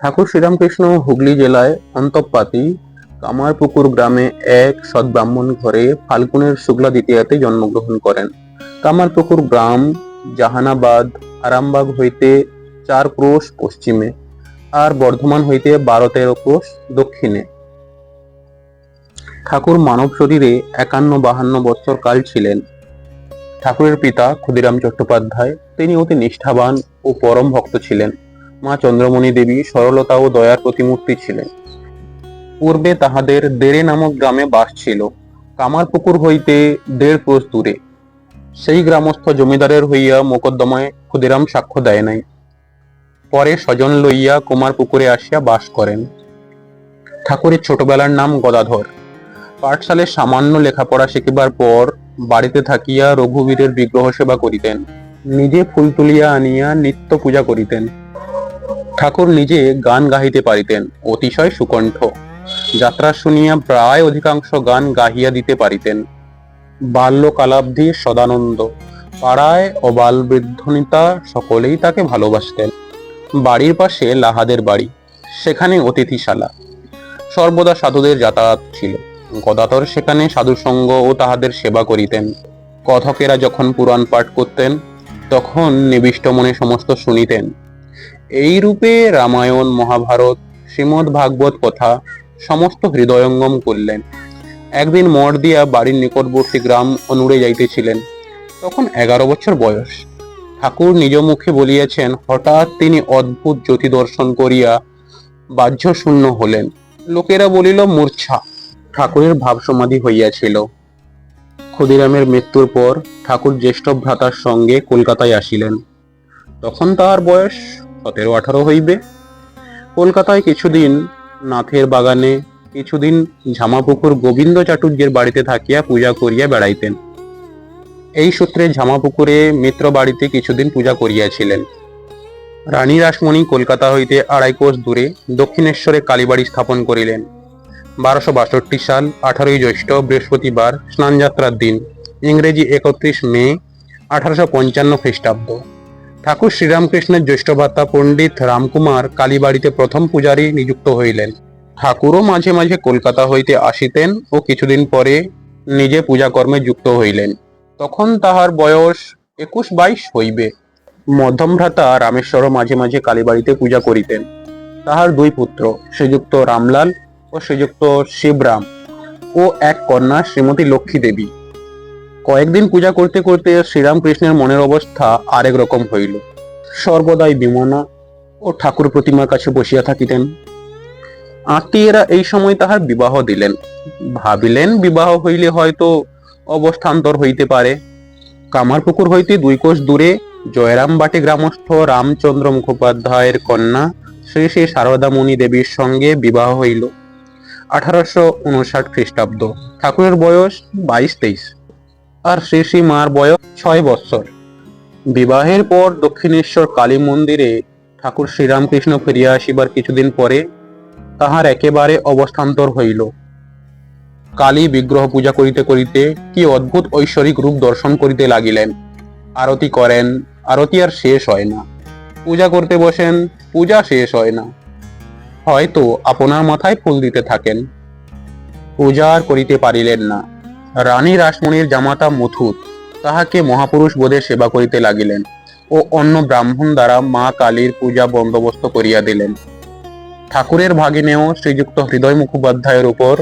ঠাকুর শ্রীরামকৃষ্ণ হুগলি জেলায় অন্তঃপাতি কামারপুকুর গ্রামে এক সৎব্রাহ্মণ ঘরে ফাল্গুনের শুক্লা দ্বিতীয়াতে জন্মগ্রহণ করেন। কামারপুকুর গ্রাম জাহানাবাদ আরামবাগ হইতে 4 ক্রোশ পশ্চিমে আর বর্ধমান হইতে 12-13 ক্রোশ দক্ষিণে। ঠাকুর মানব শরীরে 51-52 বৎসর কাল ছিলেন। ঠাকুরের পিতা ক্ষুদিরাম চট্টোপাধ্যায়, তিনি অতি নিষ্ঠাবান ও পরম ভক্ত ছিলেন। মা চন্দ্রমণি দেবী সরলতা ও দয়ার প্রতিমূর্তি ছিলেন। পূর্বে তাহাদের দেড়ে নামক গ্রামে বাস ছিল, কামারপুকুর হইতে 1.5 ক্রোশ দূরে। সেই গ্রামস্থ জমিদারের হইয়া মোকদ্দমায় ক্ষুদিরাম সাক্ষ্য দেয় নাই। পরে স্বজন লইয়া কুমারপুকুরে আসিয়া বাস করেন। ঠাকুরের ছোটবেলার নাম গদাধর। পাঠশালে সামান্য লেখাপড়া শিখিবার পর বাড়িতে থাকিয়া রঘুবীরের বিগ্রহ সেবা করিতেন। নিজে ফুল তুলিয়া আনিয়া নিত্য পূজা করিতেন। ঠাকুর নিজে গান গাহিতে পারিতেন, অতিশয় সুকণ্ঠ। যাত্রা শুনিয়া প্রায় অধিকাংশ গান গাহিয়া দিতে পারিতেন। বাল্যকালাব্ধি সদানন্দ। পাড়ায় অবাল বৃদ্ধনিতা সকলেই তাকে ভালোবাসতেন। বাড়ির পাশে লাহাদের বাড়ি, সেখানে অতিথিশালা। সর্বদা সাধুদের যাতায়াত ছিল। গদাধর সেখানে সাধুসঙ্গ ও তাহাদের সেবা করিতেন। কথকেরা যখন পুরাণ পাঠ করতেন, তখন নিবিষ্ট মনে সমস্ত শুনিতেন। এই রূপে রামায়ণ, মহাভারত, শ্রীমদ্ ভাগবত কথা সমস্ত হৃদয়ঙ্গম করলেন। একদিন মঠ দিয়া বাড়ির নিকটবর্তী গ্রাম অনুরে যাইতেছিলেন। তখন 11 বছর বয়স। ঠাকুর নিজ মুখে বলিয়াছেন, হঠাৎ তিনি অদ্ভুত জ্যোতি দর্শন করিয়া বাহ্য শূন্য হলেন। লোকেরা বলিল মূর্ছা। ঠাকুরের ভাব সমাধি হইয়াছিল। ক্ষুদিরামের মৃত্যুর পর ঠাকুর জ্যেষ্ঠ ভ্রাতার সঙ্গে কলকাতায় আসিলেন। তখন তাহার বয়স 17-18 হইবে। কলকাতায় কিছুদিন নাথের বাগানে, কিছুদিন ঝামাপুকুর গোবিন্দ চাটুর্যের বাড়িতে থাকিয়া পূজা করিয়া বেড়াইতেন। এই সূত্রে ঝামাপুকুরে মিত্র বাড়িতে কিছুদিন পূজা করিয়াছিলেন। রানী রাসমণি কলকাতা হইতে 2.5 কোশ দূরে দক্ষিণেশ্বরে কালীবাড়ি স্থাপন করিলেন। 1262 সাল 18 জ্যৈষ্ঠ বৃহস্পতিবার স্নানযাত্রার দিন, ইংরেজি 31 মে 1855 খ্রিস্টাব্দ। ঠাকুর শ্রীরামকৃষ্ণের জ্যেষ্ঠ ভ্রাতা পণ্ডিত রামকুমার কালীবাড়িতে প্রথম পূজারী নিযুক্ত হইলেন। ঠাকুরও মাঝে মাঝে কলকাতা হইতে আসিতেন ও কিছুদিন পরে নিজে পূজাকর্মে যুক্ত হইলেন। তখন তাহার বয়স 21-22 হইবে। মধ্যম ভ্রাতা রামেশ্বরও মাঝে মাঝে কালীবাড়িতে পূজা করিতেন। তাহার 2 পুত্র, শ্রীযুক্ত রামলাল ও শ্রীযুক্ত শিবরাম ও এক কন্যা শ্রীমতী লক্ষ্মী দেবী। কয়েকদিন পূজা করতে করতে শ্রীরামকৃষ্ণের মনের অবস্থা আরেক রকম হইল। সর্বদাই বিমনা ও ঠাকুর প্রতিমার কাছে বসিয়া থাকিতেন। আত্মীয়েরা এই সময় তাহার বিবাহ দিলেন। ভাবিলেন বিবাহ হইলে হয়তো অবস্থান্তর হইতে পারে। কামারপুকুর হইতে 2 কোশ দূরে জয়রামবাটি গ্রামস্থ রামচন্দ্র মুখোপাধ্যায়ের কন্যা শ্রী শ্রী সারদামণি দেবীর সঙ্গে বিবাহ হইল 1859 খ্রিস্টাব্দ। ঠাকুরের বয়স 22-23 আর শ্রী শ্রী মার বয়স 6 বৎসর। বিবাহের পর দক্ষিণেশ্বর কালী মন্দিরে ঠাকুর শ্রীরামকৃষ্ণ ফিরিয়া আসিবার কিছুদিন পরে তাহার একেবারে অবস্থান্তর হইল। কালী বিগ্রহ পূজা করিতে করিতে কি অদ্ভুত ঐশ্বরিক রূপ দর্শন করিতে লাগিলেন। আরতি করেন, আরতি আর শেষ হয় না। পূজা করতে বসেন, পূজা শেষ হয় না। হয়তো আপনার মাথায় ফুল দিতে থাকেন। পূজা আর করিতে পারিলেন না। রানী রাসমণির জামাতা মথুর তাহাকে মহাপুরুষ বোধে সেবা করিতে লাগিলেন ও অন্য ব্রাহ্মণ দ্বারা মা কালীর পূজা বন্দোবস্ত করিয়া দিলেন। ঠাকুরের ভাগিনেও শ্রীযুক্ত হৃদয় মুখোপাধ্যায়ের উপর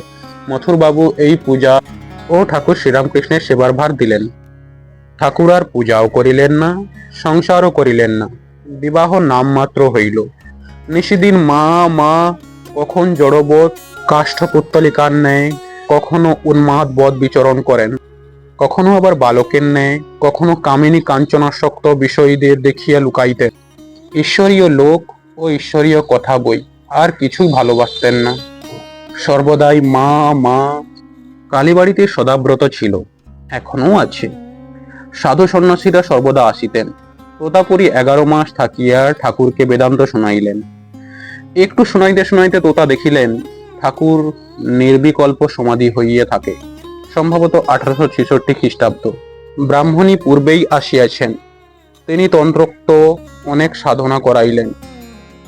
মথুরবাবু এই পূজা ও ঠাকুর শ্রীরামকৃষ্ণের সেবার ভার দিলেন। ঠাকুর আর পূজাও করিলেন না, সংসারও করিলেন না। বিবাহ নামমাত্র হইল। নিশিদিন মা মা, কখন জড়বোধ কাষ্ঠপুত্তলিকার ন্যায়, কখনো উন্মাদ বধ বিচরণ করেন, কখনো আবার বালকের ন্যায়, কখনো কামিনী কাঞ্চনাসক্ত বিষয়ীদের দেখিয়া লুকাইতেন। ঈশ্বরীয় লোক ও ঈশ্বরীয় কথা বই আর কিছুই ভালোবাসতেন না। সর্বদাই মা মা। কালীবাড়িতে সদাব্রত ছিল, এখনো আছে। সাধু সন্ন্যাসীরা সর্বদা আসিতেন। তোতাপুরী 11 মাস থাকিয়া ঠাকুরকে বেদান্ত শোনাইলেন। একটু শোনাইতে শোনাইতে তোতা দেখিলেন ঠাকুর নির্বিকল্প সমাধি হইয়া থাকে, সম্ভবত 1866 খ্রিস্টাব্দ। ব্রাহ্মণী পূর্বেই আসিয়াছেন। তিনি তন্ত্রোক্ত অনেক সাধনা করাইলেন।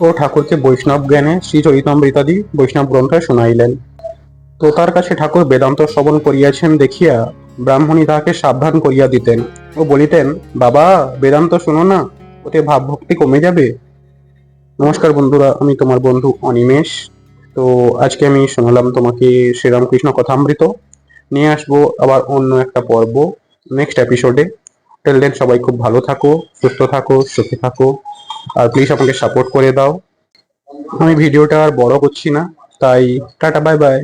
ও ঠাকুরকে বৈষ্ণব জ্ঞানে শ্রী চরিতামৃতাদি বৈষ্ণব গ্রন্থে শুনাইলেন। তো তার কাছে ঠাকুর বেদান্ত শ্রবণ করিয়াছেন দেখিয়া ব্রাহ্মণী তাহাকে সাবধান করিয়া দিতেন ও বলিতেন, বাবা বেদান্ত শোনো না, ওতে ভাবভক্তি কমে যাবে। নমস্কার বন্ধুরা, আমি তোমার বন্ধু অনিমেষ। তো আজকে আমি শোনালাম তোমাকে শ্রীরামকৃষ্ণ কথামৃত। নিয়ে আসবো আবার অন্য একটা পর্ব নেক্সট এপিসোডে। টিল দেন সবাই খুব ভালো থাকো, সুস্থ থাকো, সুখে থাকো, আর প্লিজ আমাকে সাপোর্ট করে দাও। আমি ভিডিওটা আর বড় করছি না, তাই টাটা, বাই বাই।